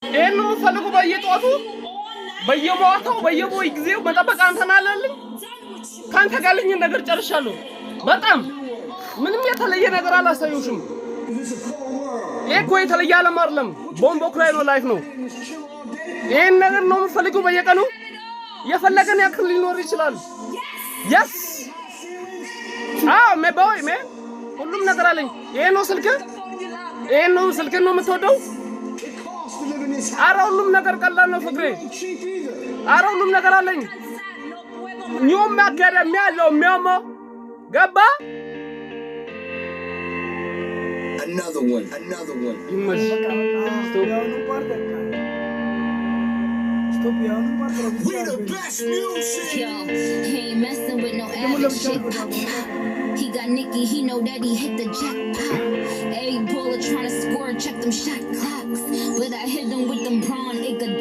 ይሄን ነው የምፈልገው። በየጧቱ በየማታው በየቦይ ጊዜው መጠበቅ አንተን አለልኝ። ካንተ ጋር ልኝ ነገር ጨርሻለሁ። በጣም ምንም የተለየ ነገር አላሳዩሽም። ይሄ እኮ የተለየ ዓለም አይደለም። ቦምቦ ክራይ ነው፣ ላይፍ ነው። ይሄን ነገር ነው የምፈልገው። በየቀኑ የፈለገን ያክል ሊኖር ይችላል። yes ሜ ቦይ ሜ ሁሉም ነገር አለኝ። ይሄ ነው ስልክ፣ ይሄ ነው ስልክ ነው የምትወደው? ኧረ ሁሉም ነገር ቀላል ነው ፍቅሬ። ኧረ ሁሉም ነገር አለኝ። ኒውም አካዳሚ ያለው የሚያማ ገባ። Another one. ይመሽ We the best music. Yo, he ain't messing with no average shit. He got Nicky, he know that he hit the jackpot. Every baller tryna score, check them shot clocks. But I hit them with them brawn, it got